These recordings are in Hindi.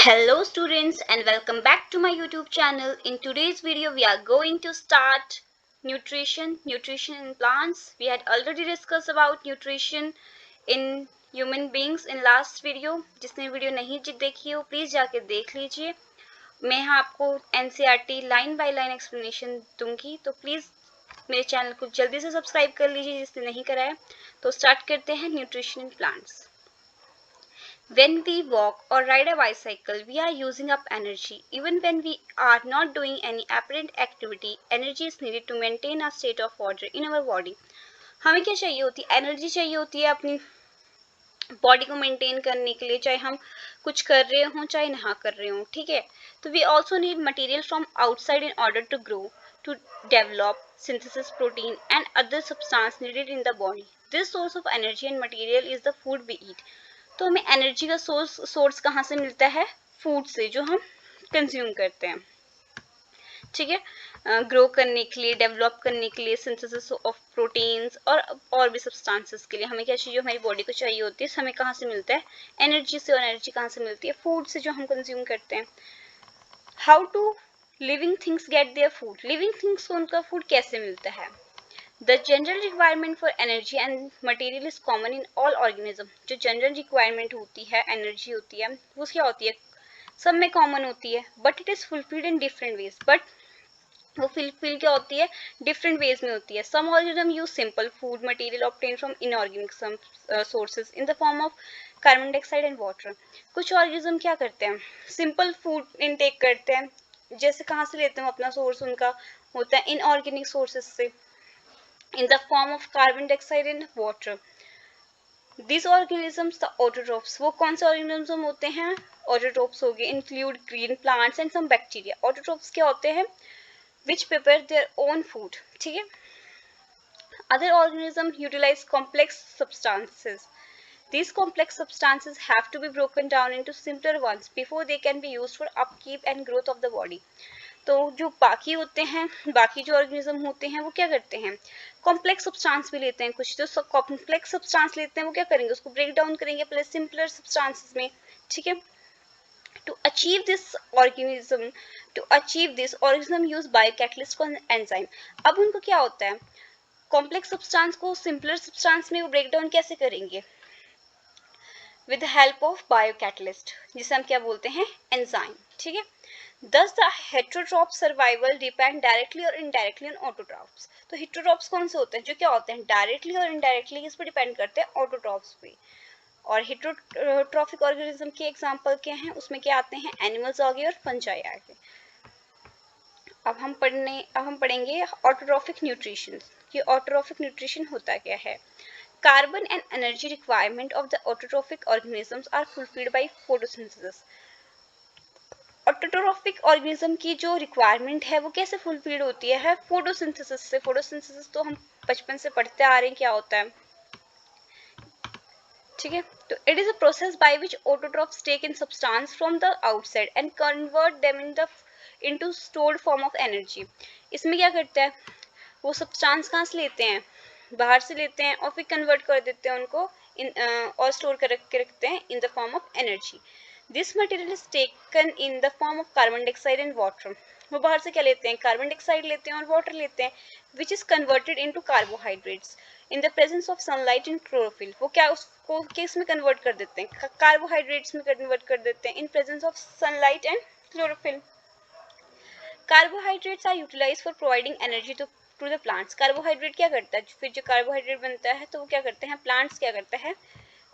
Hello students and welcome back to my YouTube channel. In today's video we are going to start nutrition in plants. We had already discussed about nutrition in human beings in last video. जिसने वीडियो नहीं देखी हो प्लीज जाके देख लीजिए. मैं आपको NCERT line by line explanation दूंगी, तो प्लीज मेरे चैनल को जल्दी से सब्सक्राइब कर लीजिए जिसने नहीं करा है. तो स्टार्ट करते हैं nutrition in plants. When we walk or ride a bicycle, we are using up energy. Even when we are not doing any apparent activity, energy is needed to maintain a state of order in our body. हमें क्या चाहिए होती है? एनर्जी चाहिए होती है अपनी बॉडी को मेंटेन करने के लिए, चाहे हम कुछ कर रहे हों चाहे ना कर रहे हों, ठीक है. तो we also need material from outside in order to grow, to develop synthesis protein and other substance needed in the body. This source of energy and material is the food we eat. तो हमें एनर्जी का सोर्स कहाँ से मिलता है? फूड से, जो हम कंज्यूम करते हैं, ठीक है. ग्रो करने के लिए, डेवलप करने के लिए, सिंथेसिस ऑफ प्रोटीन्स और भी सब्सटेंसेस के लिए हमें क्या चाहिए? हमारी बॉडी को चाहिए होती है. हमें कहाँ से मिलता है? एनर्जी से. और एनर्जी कहाँ से मिलती है? फूड से, जो हम कंज्यूम करते हैं. How to living things get their food? Living things को उनका फूड कैसे मिलता है? The general requirement for energy and material is common in all organism. जो जनरल रिक्वायरमेंट होती है, एनर्जी होती है, वो क्या होती है? सब में कॉमन होती है, but it is fulfilled in different ways. But वो फुलफिल क्या होती है? डिफरेंट वेज में होती है. Some organism use simple food material obtain from inorganic sources in the form of carbon dioxide and water. कुछ ऑर्गेनिज्म क्या करते हैं? सिंपल फूड इनटेक करते हैं. जैसे कहाँ से लेते हैं? अपना सोर्स उनका होता है इनऑर्गेनिक सोर्सेज से, in the form of carbon dioxide and water. These organisms, the autotrophs, वो कौन से organism होते हैं? Autotrophs हो गए, include green plants and some bacteria. Autotrophs क्या होते हैं? Which prepare their own food, ठीक है. Other organisms utilize complex substances. These complex substances have to be broken down into simpler ones before they can be used for upkeep and growth of the body. तो जो बाकी होते हैं, बाकी जो ऑर्गेनिज्म होते हैं, वो क्या करते हैं? कॉम्प्लेक्स सब्सटेंस भी लेते हैं. कुछ जो कॉम्प्लेक्स सब्सटेंस लेते हैं वो क्या करेंगे? उसको ब्रेक डाउन करेंगे पहले सिंपलर सब्सटेंसेस में, ठीक है. To achieve this organism use biocatalyst enzyme. अब उनको क्या होता है? कॉम्प्लेक्स सब्सटेंस को सिंपलर सब्सटेंस में वो ब्रेक डाउन कैसे करेंगे? With the help of biocatalyst, जिसे हम क्या बोलते हैं? एंजाइम, ठीक है. Thus the heterotroph survival depend directly or indirectly on autotrophs. तो heterotrophs कौन से होते हैं? जो क्या होते हैं? डायरेक्टली और इनडायरेक्टली इस पर डिपेंड करते हैं, ऑटोट्रॉफ्स पे. और हेटरोट्रॉफिक ऑर्गेनिज्म के एग्जांपल क्या हैं? उसमें क्या आते हैं? एनिमल्स आ गए और फंजाई आ गए. अब हम पढ़ेंगे ऑटोट्रॉफिक न्यूट्रिशन. ये ऑटोट्रॉफिक न्यूट्रिशन होता क्या है? Carbon and energy requirement of the autotrophic organisms are fulfilled by photosynthesis. Autotrophic organism की जो रिक्वायरमेंट है वो कैसे फुलफिल्ड होती है? फोटोसिंथेसिस से. फोटोसिंथेसिस तो हम बचपन से पढ़ते आ रहे हैं क्या होता है, ठीक है. तो it is a process by which autotrophs take in substance from the outside and convert them into stored form of energy. इसमें क्या करता है? वो सब्सटेंस कहाँ से लेते हैं? बाहर से लेते हैं और फिर कन्वर्ट कर देते हैं उनको और स्टोर कर के रखते हैं इन the form of energy. This material is taken in the form of carbon dioxide and water. वो बाहर से क्या लेते हैं? कार्बन डाइऑक्साइड लेते हैं और वाटर लेते हैं, which is converted into carbohydrates in the presence of sunlight and chlorophyll. वो क्या उसको किस में कन्वर्ट कर देते हैं? कार्बोहाइड्रेट्स में कन्वर्ट कर देते हैं in presence of sunlight and chlorophyll. Carbohydrates are utilized for providing energy to the plants. Carbohydrate क्या करता है? फिर जो कार्बोहाइड्रेट बनता है तो वो क्या करते हैं? प्लांट्स क्या करते हैं?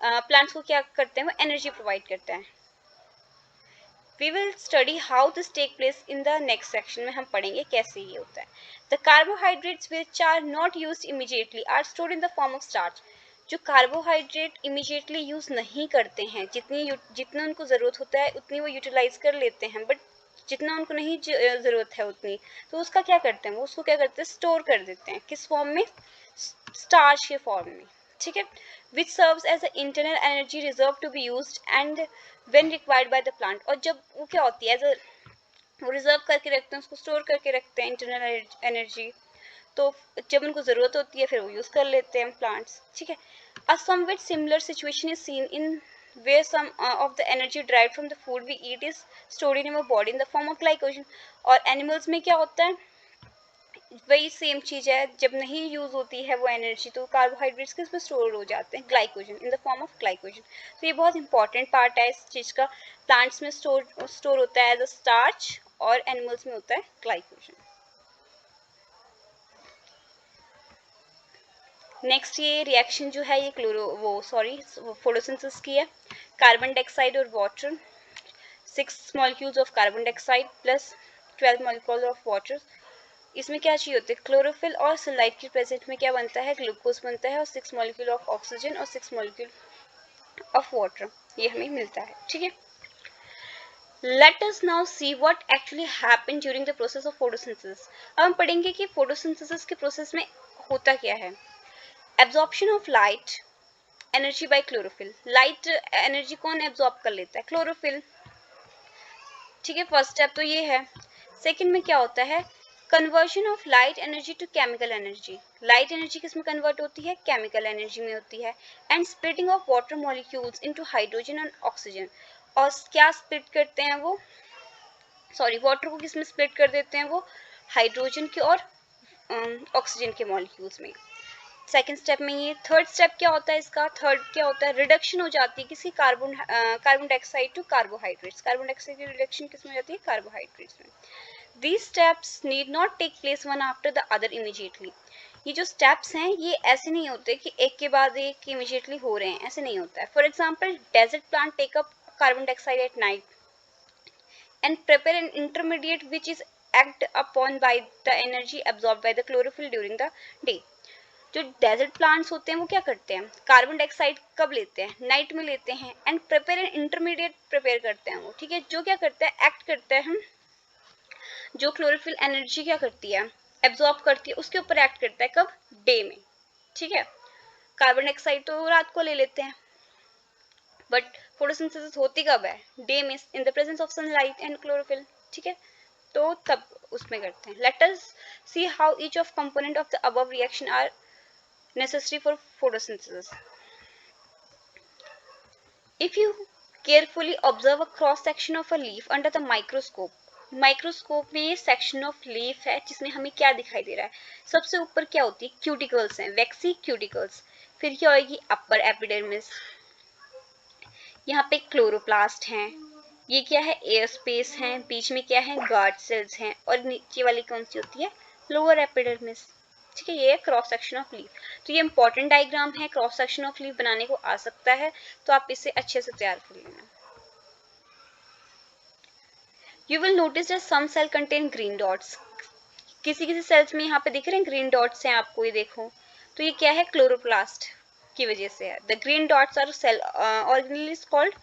प्लांट्स को क्या करते हैं? वो एनर्जी प्रोवाइड करते हैं. We will study how this take place in the next section. में हम पढ़ेंगे कैसे ये होता है. The carbohydrates which are not used immediately are stored in the form of starch. जो कार्बोहाइड्रेट इमीडिएटली यूज नहीं करते हैं, जितना उनको ज़रूरत होता है उतनी वो यूटिलाइज कर लेते हैं, बट जितना उनको नहीं ज़रूरत है उतनी, तो उसका क्या करते हैं? वो उसको क्या करते हैं? स्टोर कर देते हैं. किस फॉर्म में? स्टार्च के फॉर्म में, ठीक है. which serves as an internal energy reserve to be used and when required by the plant. और जब वो क्या होती है? वो रिजर्व करके रखते हैं, उसको स्टोर करके रखते हैं इंटरनल एनर्जी, तो जब उनको ज़रूरत होती है फिर वो यूज़ कर लेते हैं प्लांट्स, ठीक है. A somewhat similar situation is seen in where some of the energy derived from the food we eat is stored in our body in the form of glycogen. और एनिमल्स में क्या होता है, वही सेम चीज है, जब नहीं यूज होती है वो एनर्जी तो कार्बोहाइड्रेट्स किस में स्टोर हो जाते हैं, glycogen, in the form of glycogen. तो ये बहुत इंपॉर्टेंट पार्ट है इस चीज का. प्लांट्स में स्टोर होता है एज अ स्टार्च और एनिमल्स में होता है ग्लाइकोजन. नेक्स्ट ये रिएक्शन जो है ये फोटोसिंथेसिस की है. कार्बन डाइऑक्साइड और water, 6 molecules of carbon dioxide plus 12 molecules of water. इसमें क्या चाहिए होते हैं, क्लोरोफिल और सनलाइट के प्रेजेंट में क्या बनता है, ग्लूकोज बनता है और 6 मॉलिक्यूल ऑफ ऑक्सीजन और 6 मॉलिक्यूल ऑफ वाटर, ये हमें मिलता है. ठीक है. Let us now see what actually happened during the process of photosynthesis. अब हम पढ़ेंगे कि फोटोसिंथेसिस के प्रोसेस में होता क्या है. Absorption of light energy by chlorophyll. Light energy कौन एब्जॉर्ब कर लेता है, क्लोरोफिल. ठीक है, फर्स्ट स्टेप तो ये है. सेकंड में क्या होता है, conversion of light energy to chemical energy. Light energy किस में कन्वर्ट होती है, केमिकल एनर्जी में होती है. And splitting of water molecules into hydrogen and oxygen. और क्या स्प्लिट करते हैं वो, वाटर को किस में स्प्लिट कर देते हैं वो, हाइड्रोजन के और ऑक्सीजन के मॉलिक्यूल्स में. सेकेंड स्टेप में ये. थर्ड स्टेप क्या होता है इसका, थर्ड क्या होता है, रिडक्शन हो जाती है किसी carbon dioxide to carbohydrates. Carbon dioxide की रिडक्शन किस में हो जाती है, कार्बोहाइड्रेट्स में. These steps need not take place one after the other immediately. ये जो steps हैं ये ऐसे नहीं होते कि एक के बाद एक immediately हो रहे हैं, ऐसे नहीं होता है. For example, desert plant take up carbon dioxide at night and prepare an intermediate which is act upon by the energy absorbed by the chlorophyll during the day. जो डेजर्ट प्लांट्स होते हैं वो क्या करते हैं, कार्बन डाइऑक्साइड कब लेते हैं, नाइट में लेते हैं. And prepare an intermediate prepare करते हैं वो. ठीक है, जो क्या करता है, एक्ट करता है हम, जो क्लोरोफिल एनर्जी क्या करती है, एब्जॉर्ब करती है, उसके ऊपर एक्ट करता है कब, डे में. ठीक है, कार्बन डाइऑक्साइड तो रात को ले लेते हैं, बट फोटोसिंथेसिस होती कब है, डे में, in the presence of sunlight and chlorophyll. ठीक है, तो तब उसमें करते हैं. Let us see how each of component of the above reaction are necessary for photosynthesis. If you carefully observe a cross section of a leaf under the microscope, microscope में ये सेक्शन ऑफ लीफ है जिसमें हमें क्या दिखाई दे रहा है, सबसे ऊपर क्या होती है, क्यूटिकल्स हैं, वैक्सी क्यूटिकल्स. फिर क्या होगी, अपर एपिडर्मिस, यहाँ पे क्लोरोप्लास्ट हैं, ये क्या है, एयर स्पेस है, बीच में क्या है, गार्ड सेल्स हैं, और नीचे वाली कौन सी होती है, लोअर एपिडर्मिस. ठीक है, ये है क्रॉस सेक्शन ऑफ लीफ. तो ये इंपॉर्टेंट डायग्राम है, क्रॉस सेक्शन ऑफ लीफ बनाने को आ सकता है, तो आप इसे अच्छे से तैयार कर लेना. You will notice that some cell contain green dots. किसी किसी सेल्स में यहाँ पे दिख रहे हैं ग्रीन डॉट्स हैं आपको, ये देखो, तो ये क्या है, क्लोरोप्लास्ट की वजह से है. The green dots are cell organelles called.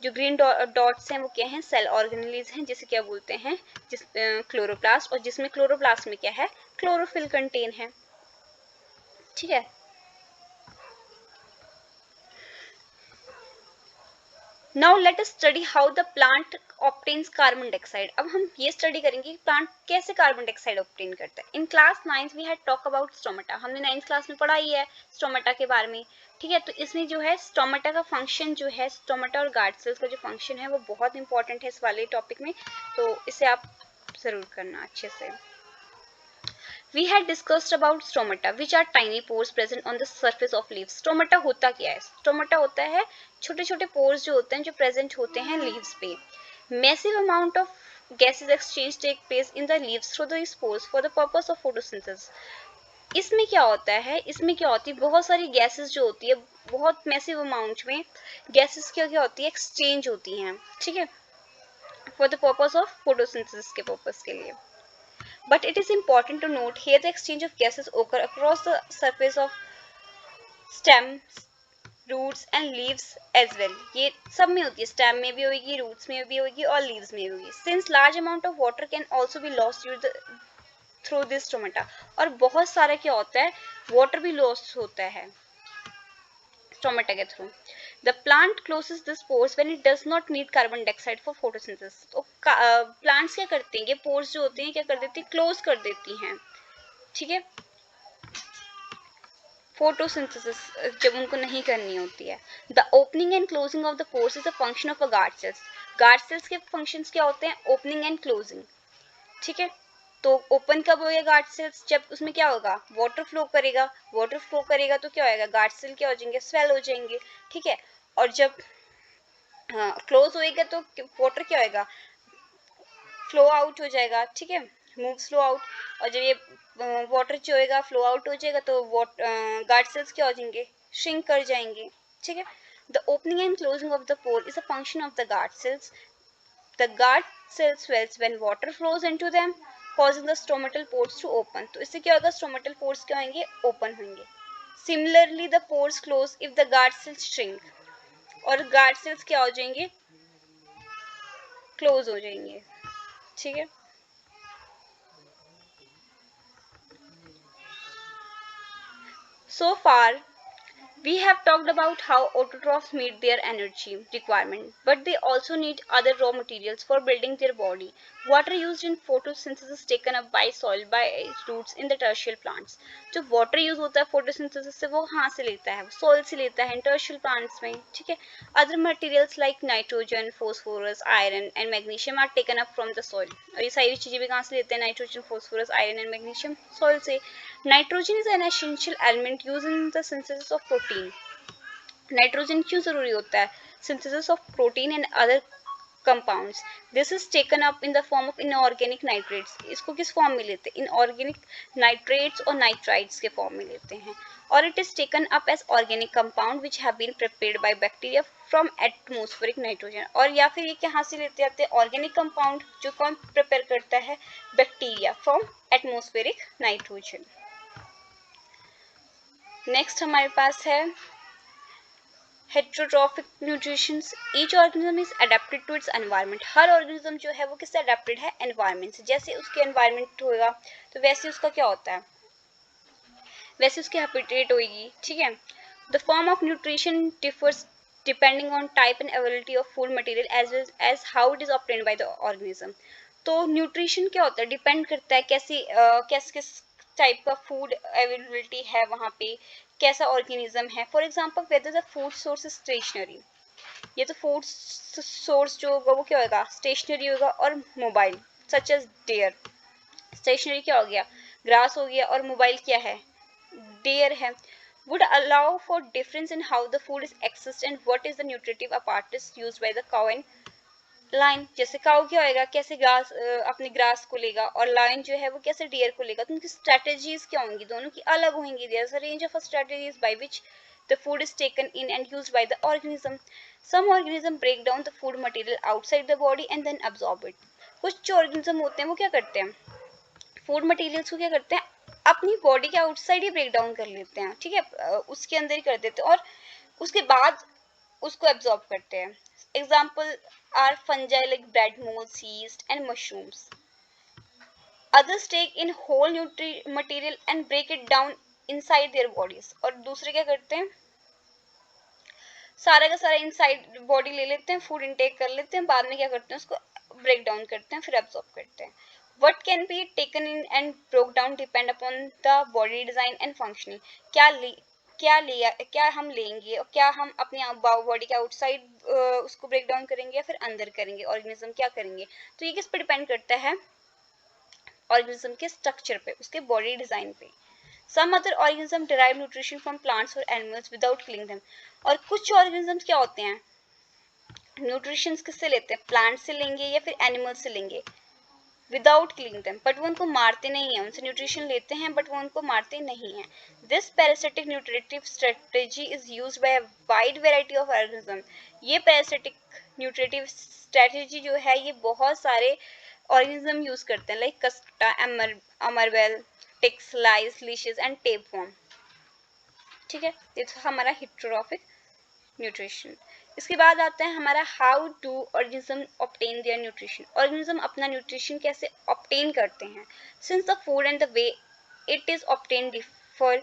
जो ग्रीन डॉट्स हैं वो क्या हैं, सेल ऑर्गेनेलिज हैं, जिसे क्या बोलते हैं, क्लोरोप्लास्ट, और जिसमें क्लोरोप्लास्ट में क्या है, क्लोरोफिल कंटेन है. ठीक है. Now let us study how the plant obtains carbon dioxide. अब हम ये स्टडी करेंगे कि प्लांट कैसे कार्बन डाइऑक्साइड ऑब्टेन करता है. In class 9 we had talk about stomata. हमने 9th क्लास में पढ़ा ही है स्टोमेटा के बारे में. ठीक है, तो इसमें जो है स्टोमेटा का फंक्शन जो है, स्टोमेटा और गार्ड सेल्स का जो फंक्शन है वो बहुत इंपॉर्टेंट है इस वाले टॉपिक में, तो इसे आप जरूर करना अच्छे से. We had discussed about stomata, which are tiny pores present on the surface of leaves. Stomata होता क्या है? Stomata होता है छोटे छोटे pores जो होते हैं, जो present होते हैं leaves पे. Massive amount of gases exchange take place in the leaves through these pores for the purpose of photosynthesis. इसमें क्या होता है, इसमें क्या होती है, बहुत सारी गैसेस जो होती है, बहुत मैसिव अमाउंट में गैसेस क्या क्या होती है, एक्सचेंज होती हैं. ठीक है, for the purpose of photosynthesis के पर्पस के लिए. But it is important to note here the exchange of gases occur across the surface of stems, roots and leaves as well. ये सब में होती है, stem में भी होगी, roots में भी होगी और leaves में भी होगी. Since large amount of water can also be lost through this stomata. और बहुत सारा क्या होता है, water भी lost होता है stomata के through. The plant closes this pores when it does not need carbon dioxide for photosynthesis. तो plants क्या करते हैं, ये pores जो होते हैं क्या कर देती हैं, close कर देती हैं. ठीक है, फोटोसिंथेसिस जब उनको नहीं करनी होती है। The opening and closing of the pores is a function of a guard cells. Guard cells के फंक्शंस क्या होते हैं? ओपनिंग एंड क्लोजिंग, ठीक है। तो ओपन कब होगा गार्ड सेल्स? जब उसमें क्या होगा? वाटर फ्लो करेगा। वाटर फ्लो करेगा तो क्या होएगा? गार्ड सेल क्या हो जाएंगे? स्वेल हो जाएंगे, ठीक है। और जब क्लोज होएगा तो वाटर क्या होएगा? फ्लो आउट हो जाएगा, ठीक है, मूव फ्लो आउट। और जब ये वाटर जो होएगा फ्लो आउट हो जाएगा तो गार्ड सेल्स क्या हो जाएंगे? श्रिंक कर जाएंगे, ठीक है। The opening and closing of the pour is a function of the guard cells. The guard cell swells when water flows into them, causing the stomatal pores to open. तो इससे क्या होगा? stomatal pores क्या होंगे? Open होंगे. Similarly, the pores close if the guard cells shrink. और guard cells क्या हो जाएंगे? Close हो जाएंगे, ठीक है। So far, we have talked about how autotrophs meet their energy requirement, but they also need other raw materials for building their body. Water used in photosynthesis taken up by soil by roots in the tertiary plants. जो water use होता है photosynthesis से वो कहाँ से लेता है? soil से लेता है tertiary plants में, ठीक है। Other materials like nitrogen, phosphorus, iron and magnesium are taken up from the soil. और ये सारी चीजें भी कहाँ से लेते हैं? nitrogen, phosphorus, iron and magnesium soil से। Nitrogen is an essential element used in the synthesis of protein. Nitrogen क्यों जरूरी होता है? synthesis of protein and other compounds. This is taken up in the form of inorganic nitrates. इसको किस फॉर्म में लेते हैं? inorganic nitrates और nitrites के फॉर्म में लेते हैं। और it is taken up as organic compound which have been prepared by bacteria from atmospheric nitrogen. और या फिर ये कहाँ से लेते आते हैं? organic compound जो कौन प्रिपेयर करता है? Bacteria from atmospheric nitrogen. Next हमारे पास है heterotrophic nutrition. Each organism is adapted to its environment. हर ऑर्गेनिज्म जो है वो किससे अडेप्टेड है? एनवायरनमेंट से। जैसे उसके एनवायरनमेंट होगा तो वैसे उसका क्या होता है? वैसे उसकी हैबिटेट होगी, ठीक है। The form of nutrition differs depending on type and availability of food material as well as how it is obtained by the organism. तो न्यूट्रिशन क्या होता है? डिपेंड करता है कैसी किस टाइप का फूड अवेलेबिलिटी है वहाँ पे, कैसा ऑर्गेनिज्म है। For example whether the food source is stationary, ये तो फूड सोर्स जो होगा वो क्या होगा? स्टेशनरी होगा और mobile, such as there. Stationary क्या हो गया? ग्रास हो गया, और मोबाइल क्या है? डेयर है। would allow for difference in how the food is accessed and what is the nutritive apparatus used by the cow and lion. जैसे काउ क्या होएगा? कैसे ग्रास अपने ग्रास को लेगा, और लायन जो है वो कैसे डियर को लेगा। तो उनकी स्ट्रेटेजीज क्या होंगी? दोनों की अलग होंगी। There is a range of strategies by which the food is taken in and used by the organism. Some organism break down the food material outside the body and then absorb it. कुछ जो organism होते हैं वो क्या करते हैं? फूड मटेरियल्स को क्या करते हैं? अपनी बॉडी के आउटसाइड ही ब्रेक डाउन कर लेते हैं, ठीक है, उसके अंदर ही कर देते हैं और उसके बाद उसको एब्जॉर्ब करते हैं। Example are fungi like bread moulds, yeast and mushrooms. Others take in whole material and break it down inside their bodies. और दूसरे क्या करते हैं? सारा का सारा इनसाइड बॉडी ले लेते हैं, फूड इनटेक कर लेते हैं, बाद में क्या करते हैं? उसको ब्रेक डाउन करते हैं, फिर एब्जॉर्ब करते हैं। What can be taken in and broke down depend upon the body design and functioning. क्या हम लेंगे और क्या हम अपने बॉडी के आउटसाइड उसको ब्रेक डाउन करेंगे या फिर अंदर करेंगे, ऑर्गेनिज्म क्या करेंगे। तो ये किस पे डिपेंड करता है? ऑर्गेनिज्म के स्ट्रक्चर पे, उसके बॉडी डिजाइन पे। Some other organisms derive nutrition from plants or animals without killing them. और कुछ organisms क्या होते हैं? न्यूट्रिशन किससे लेते हैं? प्लांट से लेंगे या फिर एनिमल से लेंगे, विदाउट किलिंग देम, बट वो उनको मारते नहीं है। उनसे न्यूट्रिशन लेते हैं बट वो उनको मारते नहीं है। This parasitic nutritive strategy is used by a wide variety of organism. ये पैरासिटिक न्यूट्रिटिव स्ट्रेटेजी जो है ये बहुत सारे ऑर्गेनिज्म यूज करते हैं, लाइक कस्टा, अमरवेल, ticks, lice, leeches and tapeworm, ठीक है। ये तो हमारा हेटेरोट्रॉफिक न्यूट्रिशन। इसके बाद आता है हमारा how to organism obtain their nutrition. Organism अपना न्यूट्रिशन कैसे ऑब्टेन करते हैं? Since the food and the way it is obtain differ,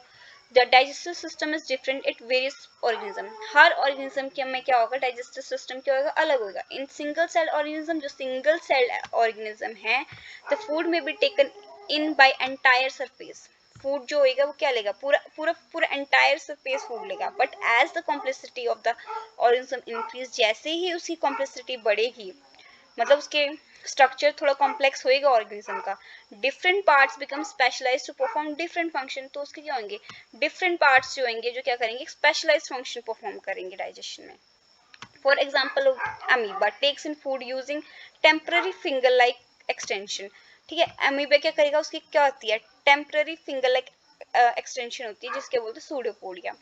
the digestive system is different at various organism. हर ऑर्गेनिज्म के में क्या होगा? डाइजेस्टिव सिस्टम क्या होगा? अलग होगा। इन सिंगल सेल ऑर्गेनिज्म, जो सिंगल सेल ऑर्गेनिज्म है, the food may be taken in by entire surface. Food जो होएगा वो क्या लेगा, पूरा पूरा पूरा एंटायर सरफेस फूड लेगा। But as the complexity of the organism increase, जैसे ही उसकी कॉम्प्लेक्सिटी बढ़ेगी, मतलब उसके स्ट्रक्चर थोड़ा कॉम्प्लेक्स होएगा ऑर्गेनिज्म का, different parts become specialised to perform different function. तो उसके क्या होंगे, डिफरेंट पार्ट्स जो होंगे जो क्या करेंगे, स्पेशलाइज्ड फंक्शन परफॉर्म करेंगे डाइजेशन में। For example amoeba takes in food using temporary finger like extension. ठीक है, अमीबा क्या करेगा, उसकी क्या होती है, टेम्पररी फिंगर लाइक एक्सटेंशन होती है, जिसके बोलते हैं pseudopodia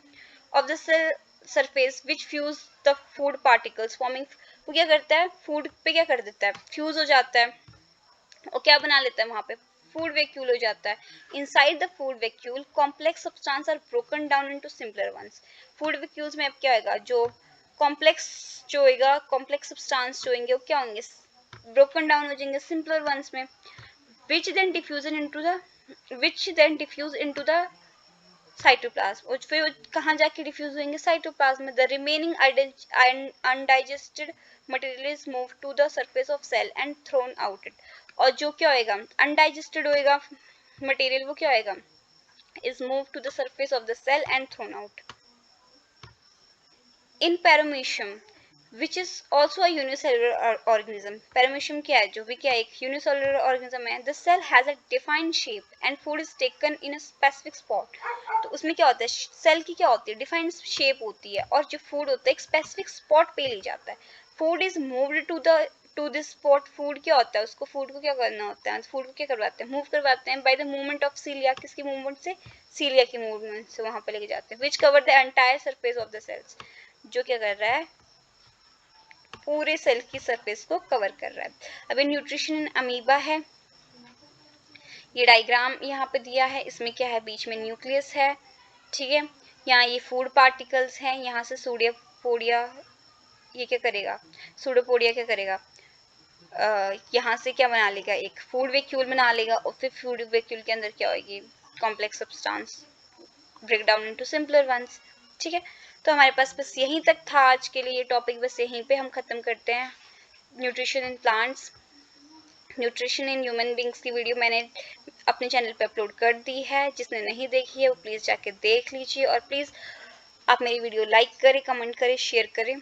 of the cell surface which fuse the food particles forming. वो क्या करता है, फूड पे क्या कर देता है, फ्यूज हो जाता है और क्या बना लेता है वहां पे, फूड वैक्यूल हो जाता है। Inside the food vacuole complex substance are broken down into simpler ones. Food vacuoles में अब क्या होगा, जो कॉम्प्लेक्स जो होगा, कॉम्प्लेक्स सब्सटेंस जो होंगे वो क्या होंगे, ब्रोकन डाउन हो जाएंगे सिंपलर वंस में, which then diffuse into the which then diffuse into the cytoplasm, और फिर कहाँ जाके डिफ्यूज होंगे, साइटोप्लाज्म में। The remaining undigested material is move to the surface of cell and thrown out it. और जो क्या होएगा, अनडाइजेस्टेड होएगा मटेरियल, वो क्या होएगा, is move to the surface of the cell and thrown out. In paramecium which is also a unicellular organism. Paramecium क्या है, जो भी क्या एक unicellular organism है। The cell has a defined shape and food is taken in a specific spot. तो उसमें क्या होता है, सेल की क्या होती है, डिफाइंड शेप होती है, और जो फूड होता है एक स्पेसिफिक स्पॉट पे ले जाता है। Food is moved to this spot. Food क्या होता है, उसको फूड को क्या करना होता है, फूड को क्या करवाते हैं, मूव करवाते हैं बाय द मूवमेंट ऑफ सीलिया। किसकी मूवमेंट से, सीलिया की मूवमेंट से वहां पे लेके जाते हैं। Which cover the entire surface of the cells, जो क्या कर रहा है, पूरे सेल की सरफेस को कवर कर रहा है। अभी न्यूट्रिशन इन अमीबा है, ये डायग्राम यहाँ पे दिया है, इसमें क्या है, बीच में न्यूक्लियस है। ठीक है, यहाँ ये फूड पार्टिकल्स हैं, यहाँ से सूडोपोडिया, ये क्या करेगा, सूडोपोडिया क्या करेगा, यहाँ से क्या बना लेगा, एक फूड वैक्यूल बना लेगा, और फिर फूड वैक्यूल के अंदर क्या होगी, complex substance break down into simpler ones. ठीक है, तो हमारे पास बस यहीं तक था आज के लिए, ये टॉपिक बस यहीं पे हम खत्म करते हैं। Nutrition in plants, nutrition in human beings की वीडियो मैंने अपने चैनल पे अपलोड कर दी है, जिसने नहीं देखी है वो प्लीज़ जाके देख लीजिए, और प्लीज़ आप मेरी वीडियो लाइक करें, कमेंट करें, शेयर करें।